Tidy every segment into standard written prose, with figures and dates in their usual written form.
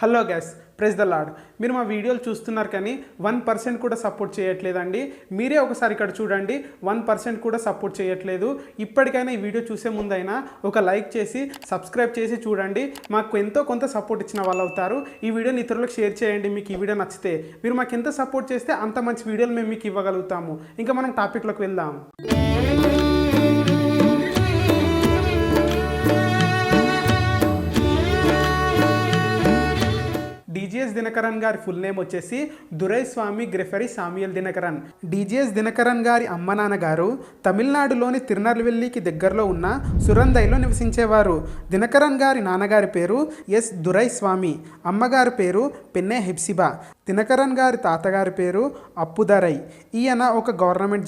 Hello gas press the lord. మీరు మా వీడియోలు చూస్తున్నారు కానీ 1% కూడా సపోర్ట్ చేయట్లేదండి. మీరే ఒకసారి ఇక్కడ చూడండి, 1% కూడా సపోర్ట్ చేయట్లేదు. ఇప్పటికైనా ఈ వీడియో చూసే ముందైనా ఒక లైక్ చేసి సబ్స్క్రైబ్ చేసి చూడండి. మాకు ఎంతో కొంత సపోర్ట్ ఇచ్చిన వాళ్ళు అవుతారు. ఈ వీడియోని ఇతరులకు షేర్ చేయండి. మీకు ఈ వీడియో నచ్చితే మీరు మాకు ఎంత సపోర్ట్ చేస్తే అంత మంచి వీడియోలు మేము మీకు ఇవ్వగలుగుతాము. ఇంకా మనం టాపిక్లోకి వెళ్దాం. డిజిఎస్ దినకరన్ గారి ఫుల్ నేమ్ వచ్చేసి దురైస్వామి గ్రెఫరీ సామ్యుయల్ దినకరన్. డిజిఎస్ దినకరన్ గారి అమ్మ నాన్నగారు తమిళనాడులోని తిరునల్వెల్లికి దగ్గరలో ఉన్న సురందైలో నివసించేవారు. దినకరన్ గారి నాన్నగారి పేరు ఎస్ దురైస్వామి, అమ్మగారి పేరు పెన్నె హెప్సిబా. దినకరన్ గారి తాతగారి పేరు అప్పుదరై. ఈయన ఒక గవర్నమెంట్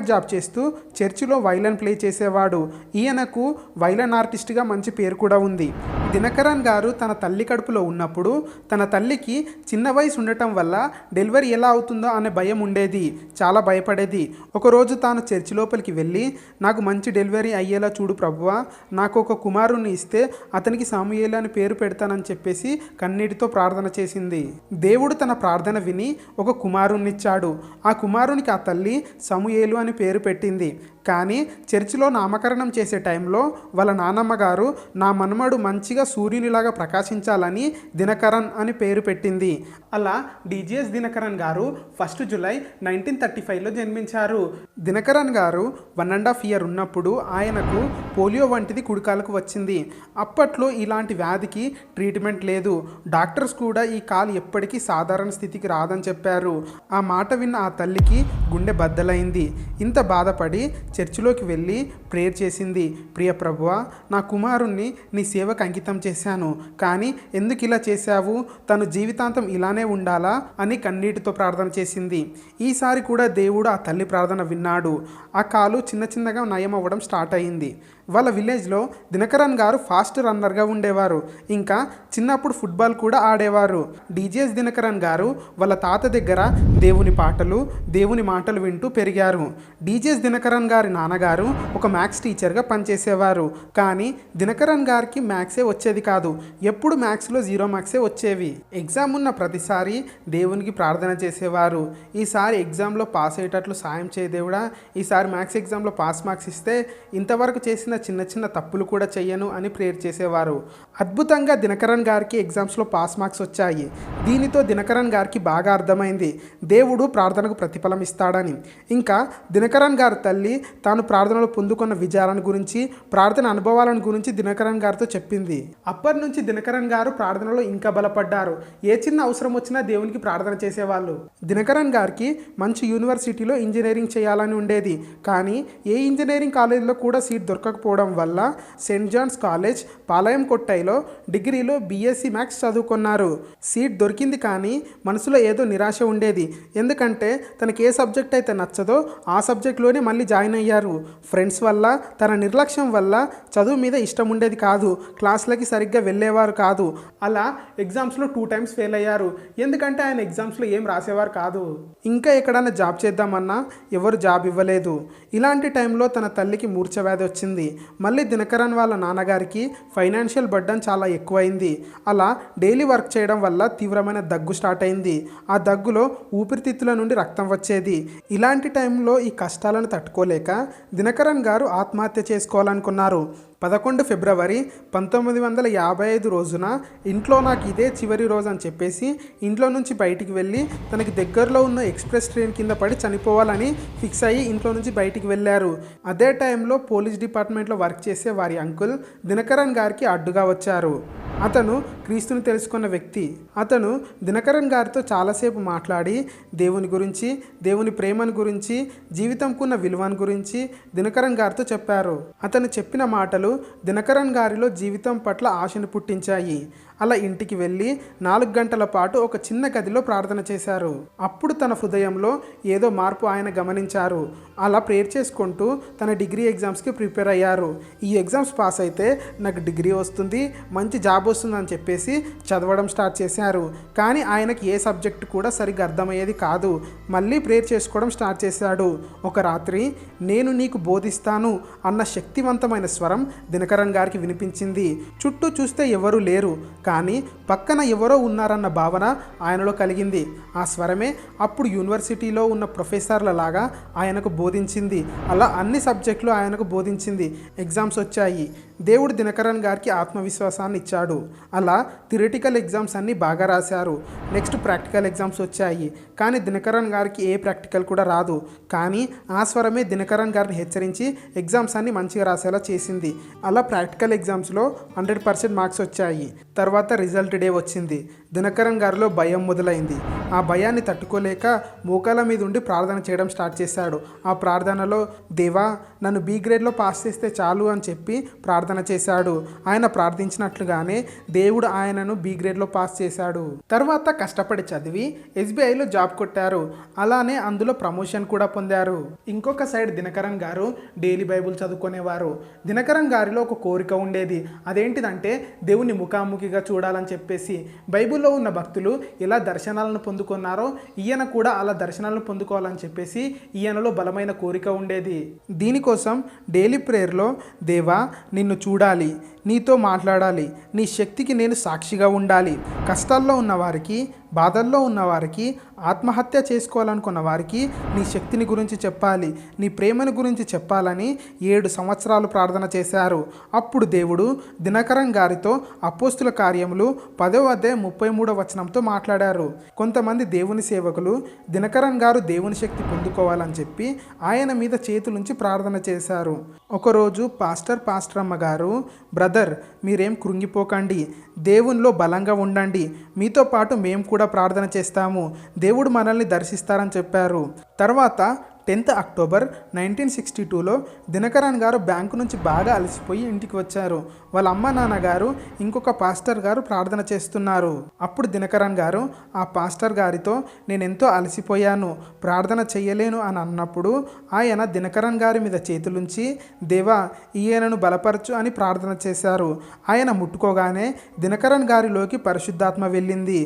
జాబ్ చేస్తూ చర్చిలో వైలన్ ప్లే చేసేవాడు. ఈయనకు వైలన్ ఆర్టిస్ట్గా మంచి పేరు కూడా ఉంది. దినకరన్ గారు తన తల్లి కడుపులో ఉన్నప్పుడు తన తల్లికి చిన్న వయసు ఉండటం వల్ల డెలివరీ ఎలా అవుతుందో అనే భయం ఉండేది, చాలా భయపడేది. ఒకరోజు తాను చర్చి లోపలికి వెళ్ళి, నాకు మంచి డెలివరీ అయ్యేలా చూడు ప్రభువా, నాకు ఒక కుమారుణ్ణి ఇస్తే అతనికి సాముయేలు అని పేరు పెడతానని చెప్పేసి కన్నీటితో ప్రార్థన చేసింది. దేవుడు తన ప్రార్థన విని ఒక కుమారుణ్ణిచ్చాడు. ఆ కుమారునికి ఆ తల్లి సమూయేలు అని పేరు పెట్టింది. కానీ చర్చిలో నామకరణం చేసే టైంలో వాళ్ళ నాన్నమ్మ గారు నా మనమడు మంచిగా సూర్యునిలాగా ప్రకాశించాలని దినకరన్ అని పేరు పెట్టింది. అలా డిజిఎస్ దినకరన్ గారు 1 జూలై 1935లో జన్మించారు. దినకరన్ గారు 1.5 years ఉన్నప్పుడు ఆయనకు పోలియో వంటిది కుడికాలకు వచ్చింది. అప్పట్లో ఇలాంటి వ్యాధికి ట్రీట్మెంట్ లేదు. డాక్టర్స్ కూడా ఈ కాలు ఎప్పటికీ సాధారణ స్థితికి రాదని చెప్పారు. ఆ మాట విన్న ఆ తల్లికి గుండె బద్దలైంది. ఇంత బాధపడి చర్చిలోకి వెళ్ళి ప్రేయర్ చేసింది. ప్రియ ప్రభువా, నా కుమారుణ్ణి నీ సేవకు అంకితం చేశాను, కానీ ఎందుకు ఇలా చేశావు, తను జీవితాంతం ఇలానే ఉండాలా అని కన్నీటితో ప్రార్థన చేసింది. ఈసారి కూడా దేవుడు ఆ తల్లి ప్రార్థన విన్నాడు. ఆ కాలు చిన్నగా నయం అవ్వడం స్టార్ట్ అయింది. వాళ్ళ విలేజ్లో దినకరన్ గారు ఫాస్ట్ రన్నర్గా ఉండేవారు. ఇంకా చిన్నప్పుడు ఫుట్బాల్ కూడా ఆడేవారు. డిజిఎస్ దినకరన్ గారు వాళ్ళ తాత దగ్గర దేవుని పాటలు, దేవుని మాటలు వింటూ పెరిగారు. డిజిఎస్ దినకరన్ గారి నాన్నగారు ఒక మ్యాథ్స్ టీచర్గా పనిచేసేవారు. కానీ దినకరన్ గారికి మ్యాథ్సే వచ్చేది కాదు. ఎప్పుడు మ్యాథ్స్లో 0 మార్క్సే వచ్చేవి. ఎగ్జామ్ ఉన్న ప్రతిసారి దేవునికి ప్రార్థన చేసేవారు. ఈసారి ఎగ్జామ్లో పాస్ అయ్యేటట్లు సాయం చేయ దేవుడా, ఈసారి మ్యాథ్స్ ఎగ్జామ్లో పాస్ మార్క్స్ ఇస్తే ఇంతవరకు చేసిన చిన్న తప్పులు కూడా చెయ్యను అని ప్రేయర్ చేసేవారు. అద్భుతంగా దినకరన్ గారికి ఎగ్జామ్స్లో పాస్ మార్క్స్ వచ్చాయి. దీనితో దినకరన్ గారికి బాగా అర్థమైంది దేవుడు ప్రార్థనకు ప్రతిఫలం ఇస్తాడని. ఇంకా దినకరన్ గారి తల్లి తాను ప్రార్థనలో పొందుకున్న విజయాలను గురించి, ప్రార్థన అనుభవాలను గురించి దినకరన్ గారితో చెప్పింది. అప్పటి నుంచి దినకరన్ గారు ప్రార్థనలో ఇంకా బలపడ్డారు. ఏ చిన్న అవసరం వచ్చినా దేవునికి ప్రార్థన చేసేవాళ్ళు. దినకరన్ గారికి మంచి యూనివర్సిటీలో ఇంజనీరింగ్ చేయాలని ఉండేది. కానీ ఏ ఇంజనీరింగ్ కాలేజీలో కూడా సీట్ దొరకకపోవడం వల్ల సెయింట్ జాన్స్ కాలేజ్ పాలయం కొట్టైలో డిగ్రీలో బీఎస్సీ మ్యాథ్స్ చదువుకున్నారు. సీట్ దొరికింది, కానీ మనసులో ఏదో నిరాశ ఉండేది. ఎందుకంటే తనకి ఏ సబ్జెక్ట్ అయితే నచ్చదో ఆ సబ్జెక్ట్లోనే మళ్ళీ జాయిన్ అయ్యారు. ఫ్రెండ్స్ వల్ల, తన నిర్లక్ష్యం వల్ల చదువు మీద ఇష్టం ఉండేది కాదు. క్లాసులకి సరిగ్గా వెళ్ళేవారు కాదు. అలా ఎగ్జామ్స్లో 2 times ఫెయిల్ అయ్యారు. ఎందుకంటే ఆయన ఎగ్జామ్స్లో ఏం రాసేవారు కాదు. ఇంకా ఎక్కడైనా జాబ్ చేద్దామన్నా ఎవరు జాబ్ ఇవ్వలేదు. ఇలాంటి టైంలో తన తల్లికి మూర్ఛ వ్యాధి వచ్చింది. మళ్ళీ దినకరన్ వాళ్ళ నాన్నగారికి ఫైనాన్షియల్ బర్డన్ చాలా ఎక్కువైంది. అలా డైలీ వర్క్ చేయడం వల్ల తీవ్రమైన దగ్గు స్టార్ట్ అయింది. ఆ దగ్గులో ఊపిరితిత్తుల నుండి రక్తం వచ్చేది. ఇలాంటి టైంలో ఈ కష్టాలను తట్టుకోలేక దినకరన్ గారు ఆత్మహత్య చేసుకోవాలనుకున్నారు. 11 ఫిబ్రవరి 1955 రోజున ఇంట్లో నాకు ఇదే చివరి రోజు అని చెప్పేసి ఇంట్లో నుంచి బయటికి వెళ్ళి తనకి దగ్గరలో ఉన్న ఎక్స్ప్రెస్ ట్రైన్ కింద పడి చనిపోవాలని ఫిక్స్ అయ్యి ఇంట్లో నుంచి బయటికి వెళ్ళారు. అదే టైంలో పోలీస్ డిపార్ట్మెంట్లో వర్క్ చేసే వారి అంకుల్ దినకరన్ గారికి అడ్డుగా వచ్చారు. అతను క్రీస్తుని తెలుసుకున్న వ్యక్తి. అతను దినకరన్ గారితో చాలాసేపు మాట్లాడి దేవుని గురించి, దేవుని ప్రేమను గురించి, జీవితంకున్న విలువను గురించి దినకరన్ గారితో చెప్పారు. అతను చెప్పిన మాటలు దినకరన్ గారిలో జీవితం పట్ల ఆశను పుట్టించాయి. అలా ఇంటికి వెళ్ళి 4 గంటల పాటు ఒక చిన్న గదిలో ప్రార్థన చేశారు. అప్పుడు తన హృదయంలో ఏదో మార్పు ఆయన గమనించారు. అలా ప్రేయర్ చేసుకుంటూ తన డిగ్రీ ఎగ్జామ్స్కి ప్రిపేర్ అయ్యారు. ఈ ఎగ్జామ్స్ పాస్ అయితే నాకు డిగ్రీ వస్తుంది, మంచి జాబ్ వస్తుందని చెప్పేసి చదవడం స్టార్ట్ చేశారు. కానీ ఆయనకి ఏ సబ్జెక్ట్ కూడా సరిగ్గా అర్థమయ్యేది కాదు. మళ్ళీ ప్రేయర్ చేసుకోవడం స్టార్ట్ చేశాడు. ఒక రాత్రి నేను నీకు బోధిస్తాను అన్న శక్తివంతమైన స్వరం దినకరన్ గారికి వినిపించింది. చుట్టూ చూస్తే ఎవరూ లేరు. కానీ పక్కన ఎవరో ఉన్నారన్న భావన ఆయనలో కలిగింది. ఆ స్వరమే అప్పుడు యూనివర్సిటీలో ఉన్న ప్రొఫెసర్ల లాగా ఆయనకు బోధించింది. అలా అన్ని సబ్జెక్టులు ఆయనకు బోధించింది. ఎగ్జామ్స్ వచ్చాయి. దేవుడు దినకరన్ గారికి ఆత్మవిశ్వాసాన్ని ఇచ్చాడు. అలా థియరిటికల్ ఎగ్జామ్స్ అన్నీ బాగా రాశారు. నెక్స్ట్ ప్రాక్టికల్ ఎగ్జామ్స్ వచ్చాయి. కానీ దినకరన్ గారికి ఏ ప్రాక్టికల్ కూడా రాదు. కానీ ఆ స్వరమే దినకరన్ గారిని హెచ్చరించి ఎగ్జామ్స్ అన్ని మంచిగా రాసేలా చేసింది. అలా ప్రాక్టికల్ ఎగ్జామ్స్లో 100% మార్క్స్ వచ్చాయి. తర్వాత రిజల్ట్ డే వచ్చింది. దినకరన్ గారిలో భయం మొదలైంది. ఆ భయాన్ని తట్టుకోలేక మోకాల మీద ఉండి ప్రార్థన చేయడం స్టార్ట్ చేశాడు. ఆ ప్రార్థనలో దేవా నన్ను బి గ్రేడ్లో పాస్ చేస్తే చాలు అని చెప్పి ప్రార్థన చేశాడు. ఆయన ప్రార్థించినట్లుగానే దేవుడు ఆయనను బి గ్రేడ్లో పాస్ చేశాడు. తర్వాత కష్టపడి చదివి ఎస్బీఐలో జాబ్ కొట్టారు. అలానే అందులో ప్రమోషన్ కూడా పొందారు. ఇంకొక సైడ్ దినకరన్ గారు డైలీ బైబుల్ చదువుకునేవారు. దినకరన్ గారిలో ఒక కోరిక ఉండేది. అదేంటిదంటే దేవుని ముఖాముఖిగా చూడాలని చెప్పేసి. బైబిల్లో ఉన్న భక్తులు ఎలా దర్శనాలను పొందుకున్నారో ఈయన కూడా అలా దర్శనాలను పొందుకోవాలని చెప్పేసి ఈయనలో బలమైన కోరిక ఉండేది. దీనికోసం డైలీ ప్రేయర్లో దేవా నిన్ను చూడాలి, నీతో మాట్లాడాలి, నీ శక్తికి నేను సాక్షిగా ఉండాలి, కష్టాల్లో ఉన్నవారికి, బాధల్లో ఉన్నవారికి, ఆత్మహత్య చేసుకోవాలనుకున్న వారికి నీ శక్తిని గురించి చెప్పాలి, నీ ప్రేమను గురించి చెప్పాలని 7 సంవత్సరాలు ప్రార్థన చేశారు. అప్పుడు దేవుడు దినకరన్ గారితో అపోస్తుల కార్యములు 10వ అధ్యాయం 33వ వచనంతో మాట్లాడారు. కొంతమంది దేవుని సేవకులు దినకరన్ గారు దేవుని శక్తి పొందుకోవాలని చెప్పి ఆయన మీద చేతులుంచి ప్రార్థన చేశారు. ఒకరోజు పాస్టరమ్మ గారు, బ్రదర్ మీరేం కృంగిపోకండి, దేవునిలో బలంగా ఉండండి, మీతో పాటు మేము కూడా ప్రార్థన చేస్తాము, దేవుడు మనల్ని దర్శిస్తారని చెప్పారు. తర్వాత 10th అక్టోబర్ 1962లో దినకరన్ గారు బ్యాంకు నుంచి బాగా అలసిపోయి ఇంటికి వచ్చారు. వాళ్ళ అమ్మ నాన్నగారు ఇంకొక పాస్టర్ గారు ప్రార్థన చేస్తున్నారు. అప్పుడు దినకరన్ గారు ఆ పాస్టర్ గారితో నేను ఎంతో అలసిపోయాను, ప్రార్థన చెయ్యలేను అని అన్నప్పుడు ఆయన దినకరన్ గారి మీద చేతులుంచి దేవా ఈయనను బలపరచు అని ప్రార్థన చేశారు. ఆయన ముట్టుకోగానే దినకరన్ గారిలోకి పరిశుద్ధాత్మ వెళ్ళింది.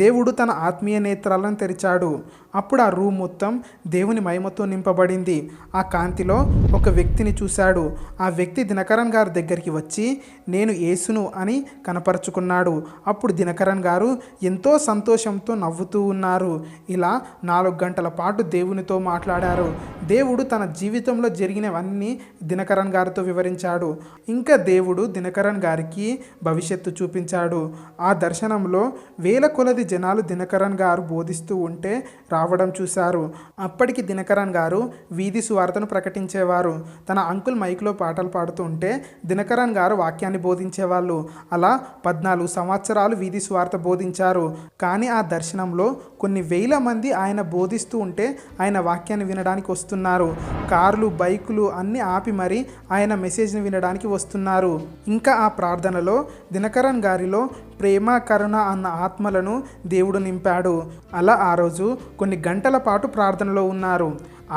దేవుడు తన ఆత్మీయ నేత్రాలను తెరిచాడు. అప్పుడు ఆ రూమ్ మొత్తం దేవుని మహిమతో నింపబడింది. ఆ కాంతిలో ఒక వ్యక్తిని చూశాడు. ఆ వ్యక్తి దినకరన్ గారి దగ్గరికి వచ్చి నేను యేసును అని కనపరుచుకున్నాడు. అప్పుడు దినకరన్ గారు ఎంతో సంతోషంతో నవ్వుతూ ఉన్నారు. ఇలా 4 గంటల పాటు దేవునితో మాట్లాడారు. దేవుడు తన జీవితంలో జరిగినవన్నీ దినకరన్ గారితో వివరించాడు. ఇంకా దేవుడు దినకరన్ గారికి భవిష్యత్తు చూపించాడు. ఆ దర్శనంలో వేల కొలది జనాలు దినకరన్ గారు బోధిస్తూ ఉంటే రావడం చూశారు. అప్పటికి దినకరన్ గారు వీధి సువార్తను ప్రకటించేవారు. తన అంకుల్ మైక్లో పాటలు పాడుతూ ఉంటే దినకరన్ గారు వాక్యాన్ని బోధించేవాళ్ళు. అలా 14 సంవత్సరాలు వీధి సువార్త బోధించారు. కానీ ఆ దర్శనంలో కొన్ని వేల మంది ఆయన బోధిస్తూ ఉంటే ఆయన వాక్యాన్ని వినడానికి వస్తున్నారు. కార్లు, బైకులు అన్నీ ఆపి మరి ఆయన మెసేజ్ని వినడానికి వస్తున్నారు. ఇంకా ఆ ప్రార్థనలో దినకరన్ గారిలో ప్రేమ, కరుణ అన్న ఆత్మలను దేవుడు నింపాడు. అలా ఆ రోజు కొన్ని గంటల పాటు ప్రార్థనలో ఉన్నారు.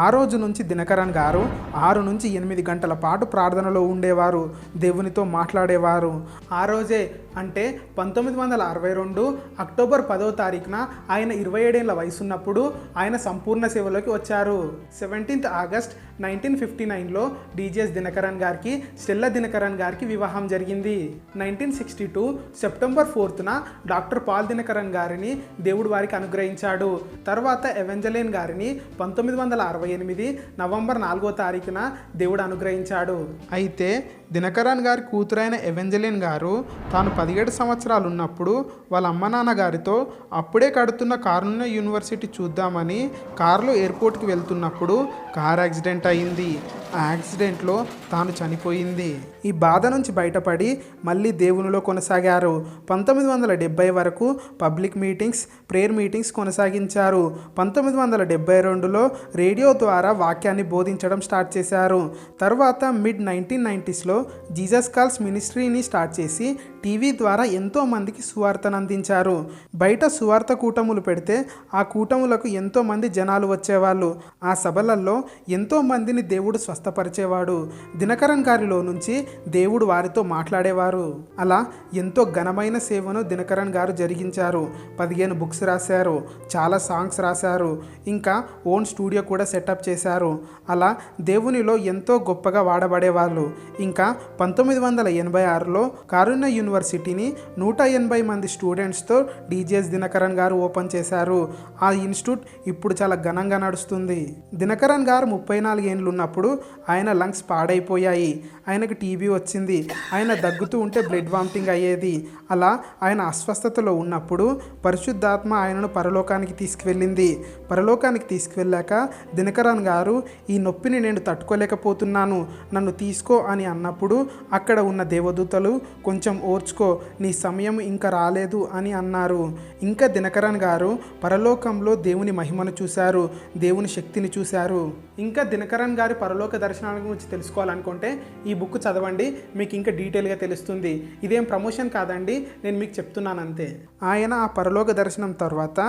ఆ రోజు నుంచి దినకరన్ గారు 6 నుంచి 8 గంటల పాటు ప్రార్థనలో ఉండేవారు, దేవునితో మాట్లాడేవారు. ఆ రోజే అంటే 1962 అక్టోబర్ 10వ తారీఖున ఆయన 27 ఏళ్ల వయసున్నప్పుడు ఆయన సంపూర్ణ సేవలోకి వచ్చారు. 17th ఆగస్ట్ 1959లో డీజీఎస్ దినకరన్ గారికి స్టెల్లా దినకరన్ గారికి వివాహం జరిగింది. 1962 సెప్టెంబర్ 4న డాక్టర్ పాల్ దినకరన్ గారిని దేవుడు వారికి అనుగ్రహించాడు. తర్వాత ఎవెంజలిన్ గారిని 1968 నవంబర్ 4వ తారీఖున దేవుడు అనుగ్రహించాడు. అయితే దినకరన్ గారి కూతురైన ఎవెంజలిన్ గారు తాను 17 సంవత్సరాలు ఉన్నప్పుడు వాళ్ళ అమ్మ నాన్న గారితో అప్పుడే కడుతున్న కార్నూల్ యూనివర్సిటీ చూద్దామని కారులో ఎయిర్పోర్ట్కి వెళ్తున్నప్పుడు కార్ యాక్సిడెంట్ అయింది. ఆ యాక్సిడెంట్లో తాను చనిపోయింది. ఈ బాధ నుంచి బయటపడి మళ్ళీ దేవునిలో కొనసాగారు. 1970 వరకు పబ్లిక్ మీటింగ్స్, ప్రేయర్ మీటింగ్స్ కొనసాగించారు. 1972లో రేడియో ద్వారా వాక్యాన్ని బోధించడం స్టార్ట్ చేశారు. తర్వాత మిడ్ 1990స్లో జీసస్ కాల్స్ మినిస్ట్రీని స్టార్ట్ చేసి టీవీ ద్వారా ఎంతో మందికి సువార్తను అందించారు. బయట సువార్త కూటములు పెడితే ఆ కూటములకు ఎంతో మంది జనాలు వచ్చేవాళ్ళు. ఆ సభలలో ఎంతో మందిని దేవుడు స్వస్థపరిచేవాడు. దినకరన్ గారిలో నుంచి దేవుడు వారితో మాట్లాడేవారు. అలా ఎంతో ఘనమైన సేవను దినకరన్ గారు జరిగించారు. 15 బుక్స్ రాశారు, చాలా సాంగ్స్ రాశారు, ఇంకా ఓన్ స్టూడియో కూడా సెటప్ చేశారు. అలా దేవునిలో ఎంతో గొప్పగా వాడబడేవాళ్ళు. ఇంకా 1986లో కారుణ్య యూనివర్సిటీని 180 మంది స్టూడెంట్స్తో డిజిఎస్ దినకరన్ గారు ఓపెన్ చేశారు. ఆ ఇన్స్టిట్యూట్ ఇప్పుడు చాలా ఘనంగా నడుస్తుంది. దినకరన్ గారు 34 ఏండ్లు ఉన్నప్పుడు ఆయన లంగ్స్ పాడైపోయాయి. ఆయనకు టీబీ వచ్చింది. ఆయన దగ్గుతూ ఉంటే బ్లడ్ వామిటింగ్ అయ్యేది. అలా ఆయన అస్వస్థతలో ఉన్నప్పుడు పరిశుద్ధాత్మ ఆయనను పరలోకానికి తీసుకువెళ్ళింది. పరలోకానికి తీసుకువెళ్ళాక దినకరన్ గారు ఈ నొప్పిని నేను తట్టుకోలేకపోతున్నాను, నన్ను తీసుకో అని అన్నప్పుడు అక్కడ ఉన్న దేవదూతలు కొంచెం ఓర్చుకో, నీ సమయం ఇంకా రాలేదు అని అన్నారు. ఇంకా దినకరన్ గారు పరలోకంలో దేవుని మహిమను చూశారు, దేవుని శక్తిని చూశారు. ఇంకా దినకరన్ గారి పరలోక దర్శనాల గురించి తెలుసుకోవాలనుకుంటే ఈ బుక్ చదవండి, మీకు ఇంకా డీటెయిల్గా తెలుస్తుంది. ఇదేం ప్రమోషన్ కాదండి, నేను మీకు చెప్తున్నాను అంతే. ఆయన ఆ పరలోక దర్శనం తర్వాత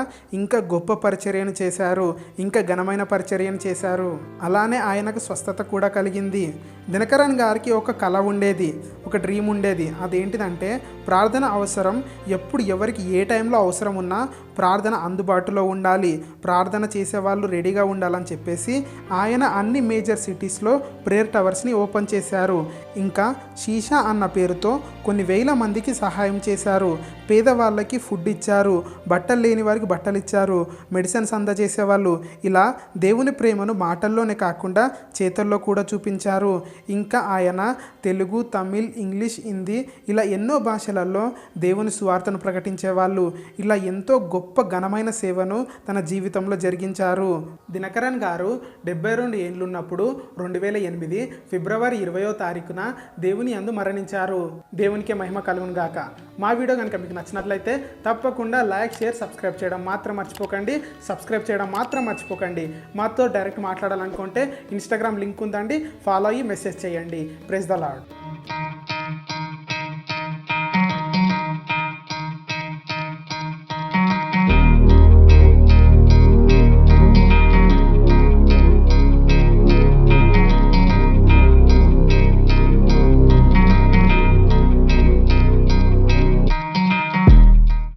ఇంకా గొప్ప పరిచర్యను చేశారు, ఇంకా ఘనమైన పరిచర్యను చేశారు. అలానే ఆయనకు స్వస్థత కూడా కలిగింది. దినకరన్ గారికి ఒక కళ ఉండేది, ఒక డ్రీమ్ ఉండేది. అదేంటిదంటే ప్రార్థన అవసరం, ఎప్పుడు ఎవరికి ఏ టైంలో అవసరం ఉన్నా ప్రార్థన అందుబాటులో ఉండాలి, ప్రార్థన చేసేవాళ్ళు రెడీగా ఉండాలని చెప్పేసి ఆయన అన్ని మేజర్ సిటీస్లో ప్రేయర్ టవర్స్ని ఓపెన్ చేశారు. ఇంకా షీషా అన్న పేరుతో కొన్ని వేల మందికి సహాయం చేశారు. పేదవాళ్ళకి ఫుడ్ ఇచ్చారు, బట్టలు లేని వారికి బట్టలు ఇచ్చారు, మెడిసిన్స్ అందజేసేవాళ్ళు. ఇలా దేవుని ప్రేమను మాటల్లోనే కాకుండా చేతల్లో కూడా చూపించారు. ఇంకా ఆయన తెలుగు, తమిళ్, ఇంగ్లీష్, హిందీ ఇలా ఎన్నో భాషలలో దేవుని సువార్తను ప్రకటించేవాళ్ళు. ఇలా ఎంతో గొప్ప ఘనమైన సేవను తన జీవితంలో జరిగించారు. దినకరన్ గారు 72 ఏండ్లు ఉన్నప్పుడు 2008 ఫిబ్రవరి 20వ తారీఖున దేవుని యందు మరణించారు. దేవునికే మహిమ కలుగును గాక. మా వీడియో కనుక మీకు నచ్చినట్లయితే తప్పకుండా లైక్, షేర్, సబ్స్క్రైబ్ చేయడం మాత్రం మర్చిపోకండి. మాతో డైరెక్ట్ మాట్లాడాలనుకుంటే ఇన్స్టాగ్రామ్ లింక్ ఉందండి, ఫాలో అయ్యి మెసేజ్ చేయండి. Praise the lord.